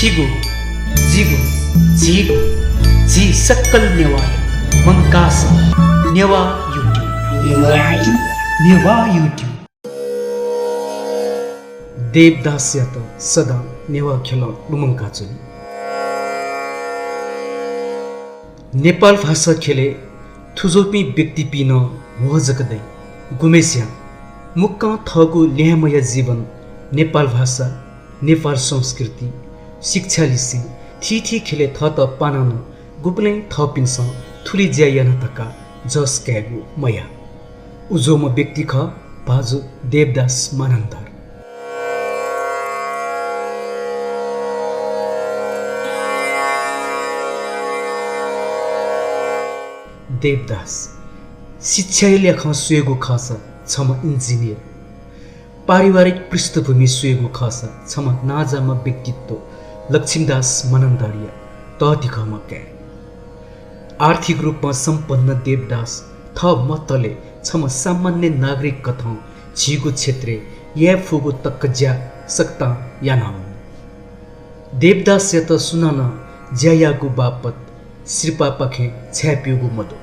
छिगु जिगु झिगु झी सक्कल नेवाय मंकास नेवा युट्युब देवदास यात सदा नेवा खेल लुमंका चुनी नेपाल भाषा खेले थुजोपी व्यक्ति पिन मोहजकदै गुमेस्या मुक्का थगु ल्यामय जीवन नेपाल भाषा नेपाल संस्कृति शिक्षा लिसी थी खेले थ त पानन गुप्ले थपिन्स थुली ज्यायन तका जस क्यागु मया उजोम व्यक्ति ख बाजु देवदास मानन्दर देवदास शिक्षा लेख सुएगु खस छम इन्जिनियर पारिवारिक पृष्ठभूमि सुएगु खस छम नाजाम व्यक्तित्व लक्ष्मीदास मनन्दरिया तहतिखम क्या आर्थिक रूपमा सम्पन्न देवदास थ मतले छम सामान्य नागरिक कथौं झिगु क्षेत्रे या फुगु तक्कज्या सक्ता यानाउ देवदास यत सुनान ज्यायागु बापत श्रीपा पखे छ्यापिगु मदो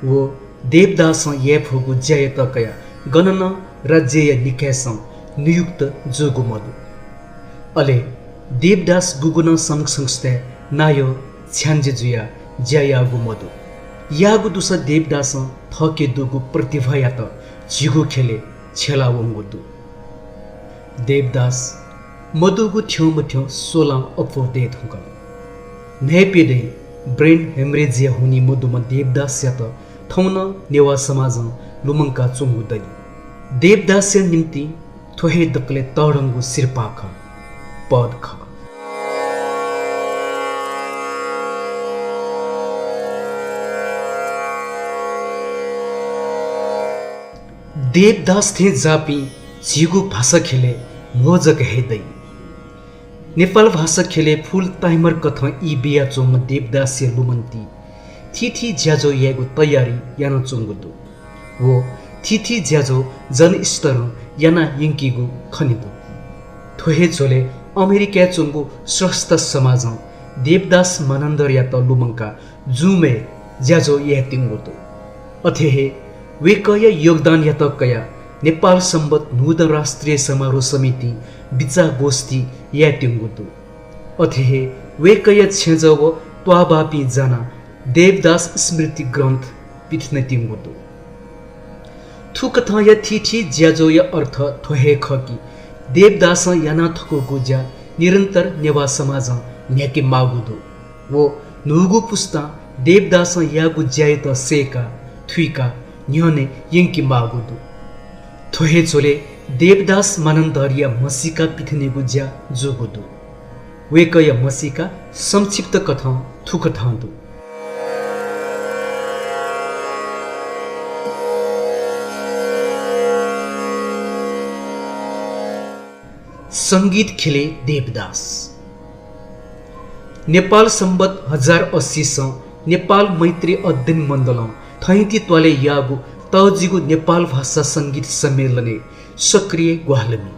वो देवदास ये फुगु ज्यायत कया गणन राज्य निकायस नियुक्त जोगु मदु अले देवदास गुगुन संघ संस्था नायो छ्यान्जे जुया ज्यायागु मदु यागु दुस देवदास थके दुगु प्रतिभा यात झिगु खेले छेला वंगुदु देवदास मदुगु थ्यौ मथ्यौ सोला अपो दे थुकल नेपेदे ब्रेन हेमरेजिया हुनी मदुमा देवदास यात थौन नेवा समाज लुमंका चुंगुदनी देवदास निम्ति थोहे दकले तडंगु सिरपाख पद ख देवदास थे जापी झिगु भाषा खेले मोजक हेदै नेपाल भाषा खेले फुल टाइमर कथ ई बिया चोम देवदास लुमन्ती थी ज्याजो यागु तयारी याना चुंगुदु वो थी ज्याजो जनस्तर याना यिंकीगु खनिदु थोहे झोले अमेरिका चुंगु स्वस्थ समाज देवदास मानन्दर या त लुमंका जुमे ज्याजो या तिंगुदु अथेहे वेकय योगदान या त कया नेपाल सम्बत नुद राष्ट्रिय समारोह समिति बिचा गोष्ठी या तिंगुदु अथेहे वेकय छेजव त्वाबापी जाना देवदास स्मृति ग्रन्थ पिथ्ने तिंगुदु थुकथा या थी ज्याजो या अर्थ थोहे खकी देवदास याना थको गुज्या निरन्तर नेवा समाज न्याके मागुदु वो नुगु पुस्ता देवदास या गुज्याय त सेका थुइका न्यने यंकी मागुदु थोहे चोले देवदास मानन्दरिया मसिका पिथने गुज्या जोगुदु वेकय मसिका संक्षिप्त कथा थुकथादु संगीत खेले देवदास नेपाल सम्बत 1080 नेपाल मैत्री अध्ययन मण्डल थैती त्वाले यागु तजिगु नेपाल भाषा संगीत सम्मेलने सक्रिय ग्वालमी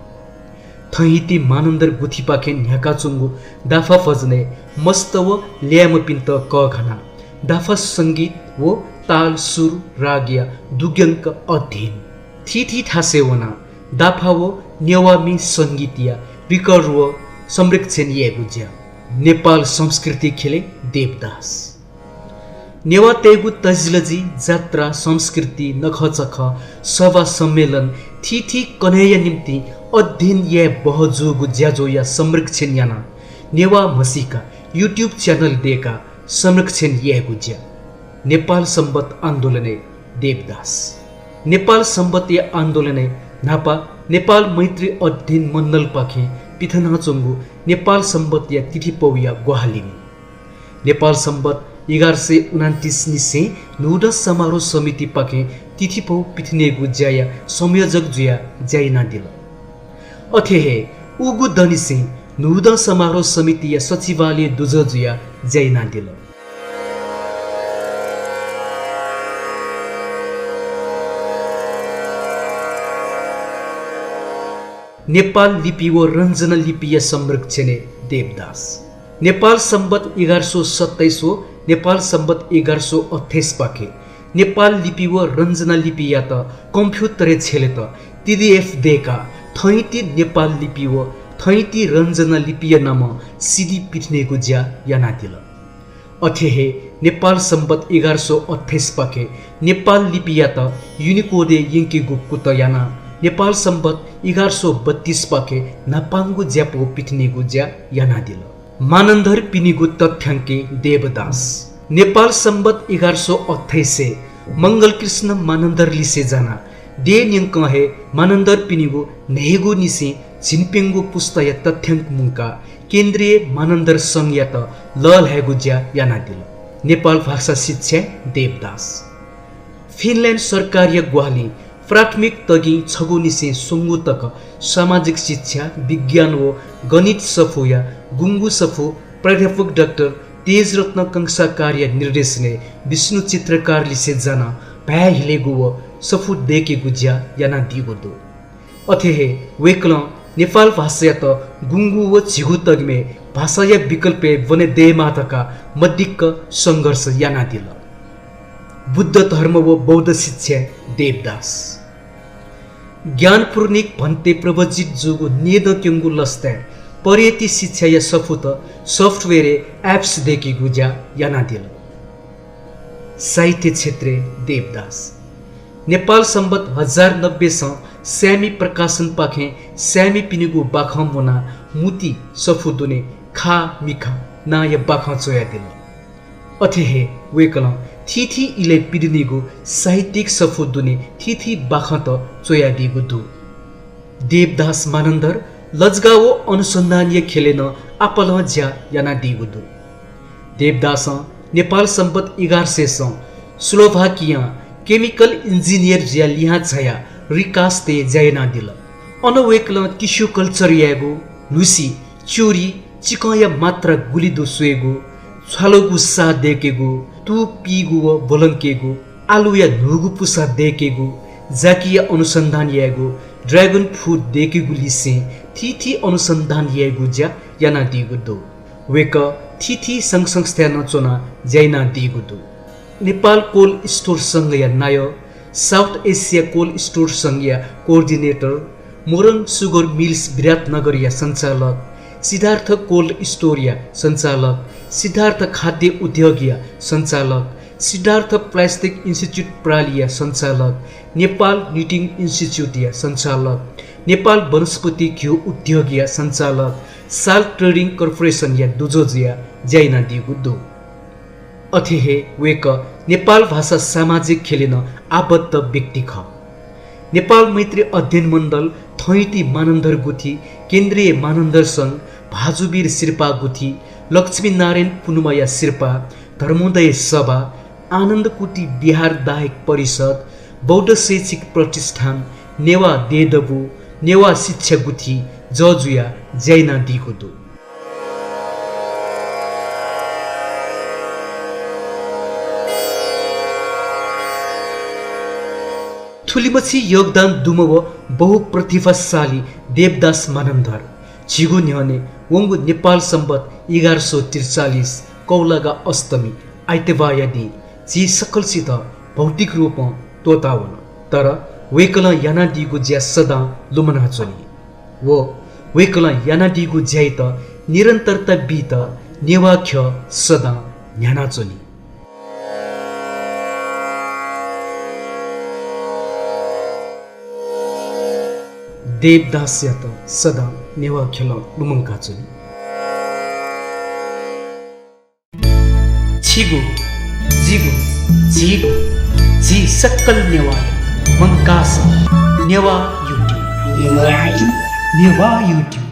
थैती मानन्दर गुथीपाखे न्याका चुंगु दाफा फजने मस्तव ल्याम पिन्त क घना दाफा संगीत वो ताल सुर रागिया दुग्यंक अध्ययन थी ठासेवना दाफा वो नेवामी संगीतिया विकर्व संरक्षण ये गुज्या नेपाल संस्कृति खेले देवदास नेवा तेगु तजलजी जात्रा संस्कृति नखचख सभा सम्मेलन थी कन्हैया निम्ति अध्ययन या बहजोगु ज्याजो या संरक्षण याना नेवा मसिका यूट्यूब चैनल देका संरक्षण या गुज्या नेपाल सम्बत आन्दोलने देवदास नेपाल सम्बत या आन्दोलने नापा नेपाल मैत्री अध्ययन मण्डल पाखे पिथना चुंगु नेपाल सम्बत या तिथि पौया ग्वाहालिनी नेपाल सम्बत 1129 निसे नुड समारोह समिति पाखे तिथि पौ पिथने गुज्याया संयोजक जुया जाइना दिल अथेहे उगु दनिसे नुड समारोह समिति या सचिवालय दुज जुया जाइना दिल नेपाल लिपि व रञ्जन लिपिय संरक्षणे देवदास। नेपाल सम्बत 1127 हो नेपाल सम्बत 1128 पाके नेपाल लिपि व रञ्जना लिपि या त कम्प्युटरे छेले त TDF देका थैती नेपाल लिपि व थैती रञ्जना लिपि नाम सिडी पिट्नेको ज्या याना दिल। अथेहे नेपाल सम्बत 1128 पाके नेपाल लिपि या त युनिकोडे यिङ्केगु कुत याना नेपाल सम्बत 1132 पाके नापाङ्गु ज्यापो पिट्नेको ज्या याना दिल। मानन्धर पिनिगु तथ्याङ्के देवदास। नेपाल सम्बत 1128 मङ्गलकृष्ण मानन्धर लिसे जाना दे न्यङ्क हे मानन्धर पिनिगु नेगु निसे झिनपेङ्गु पुस्तय तथ्याङ्क मुङ्का केन्द्रीय मानन्धर सङ्घ या त लल हेगु ज्या याना दिल। नेपाल भाषा शिक्षा देवदास। फिनल्यान्ड सरकारीय ग्वाली प्राथमिक तगी छगु निसे सुङ्गु तक सामाजिक शिक्षा विज्ञान व गणित सफो या गुङ्गु सफो प्राध्यापक डाक्टर तेजरत्न कंसा कार्य निर्देशने विष्णु चित्रकार लिसे जाना भ्या हिलेगु व सफु देकेगु ज्या याना दिगो दो। अथेहे वेक्ल नेपाल भाषा या त गुङ्गु व झिगु तगमे भाषा या विकल्पे वने दे माताका मध्यक सङ्घर्ष याना दिल। बुद्ध धर्म व बौद्ध शिक्षा देवदास। ज्ञानपूर्णिक भन्ते प्रवजित जुगु नेद क्यङ्गु लस्ते पर्यति शिक्षा या सफुत सफ्टवेयर एप्स देखि गुज्या याना दिल। साहित्य क्षेत्र देवदास। नेपाल सम्बत 1090 स्यामी प्रकाशन पाखे स्यामी पिनिगु बाखम मुना मुती सफुदुने खा मिखा ना या बाखा चोया दिल। अथेहे वेकल थिथि इले पिदिनिगु साहित्यिक सफुदुने थिथि बाखा त चोया दिगु दु। देवदास मानन्धर लजगाओ अनुसन्धानीय खेलेन आपल ज्या याना दिगु दु। देवदास नेपाल सम्बत 1100 स्लोभाकिया केमिकल इन्जिनियर ज्या लिहा छया रिकास्ते जयना दिल। अनवेकल टिस्यु कल्चर यागु लुसी चोरी चिकया मात्रा गुलिदो सुएगु छालोगु सा देकेगु तु पीगु व बोलङ्केगु आलु या नुगु पुसा देकेगु जाकिया अनुसन्धान यागु ड्रैगन फ्रूट देकेगु लिसे थिथि अनुसन्धान यागु ज्या याना दिगु दो। वेक थिथि संघ संस्था नचोना जैना दिगु दो। नेपाल कोल्ड स्टोर संघ या नाय साउथ एसिया कोल्ड स्टोर संघ या coordinator Morang sugar mills Biratnagar या सञ्चालक सिद्धार्थ कोल्ड स्टोर या सञ्चालक सिद्धार्थ खाद्य उद्योग या सञ्चालक सिद्धार्थ प्लास्टिक इन्स्टिच्युट प्राली या सञ्चालक नेपाल निटिङ इन्स्टिच्युट या सञ्चालक नेपाल वनस्पति घिउ उद्योग या सञ्चालक साल ट्रेडिङ कर्पोरेसन या दुजोजिया जैना दिगु दो। अथेहे वेक नेपाल भाषा सामाजिक खेलेन आबद्ध व्यक्ति ख। नेपाल मैत्री अध्ययन मण्डल थैती मानन्धर गुथी केन्द्रीय मानन्धर सङ्घ भाजुवीर शिर्पा गुथी लक्ष्मीनारायण पुनुमया शिर्पा धर्मोदय सभा आनन्दकुटी बिहार दायक परिषद बौद्ध शैक्षिक प्रतिष्ठान नेवा देदबु नेवा शिक्षा गुथी जजुया जैना दिगो दो। ठुलीपछि योगदान दुमव बहुप्रतिभाशाली देवदास मानन्धर झिगु न्हने वंगु नेपाल सम्बत 1143 कौलागा अष्टमी आइतबायदी जी सकलसित भौतिक रूप तोतावन तर वेकल याना दिगु ज्या सदा लुमना चोली वो वेकल याना दिगु ज्याइ त निरन्तरता बीत नेवाख्य सदा न्याना चोली। देवदास या त सदा नेवा खेल लुमङ्का चोली। छिगु जिगु झिगु झी सक्कल नेवा मंकास नेवा युट्युब।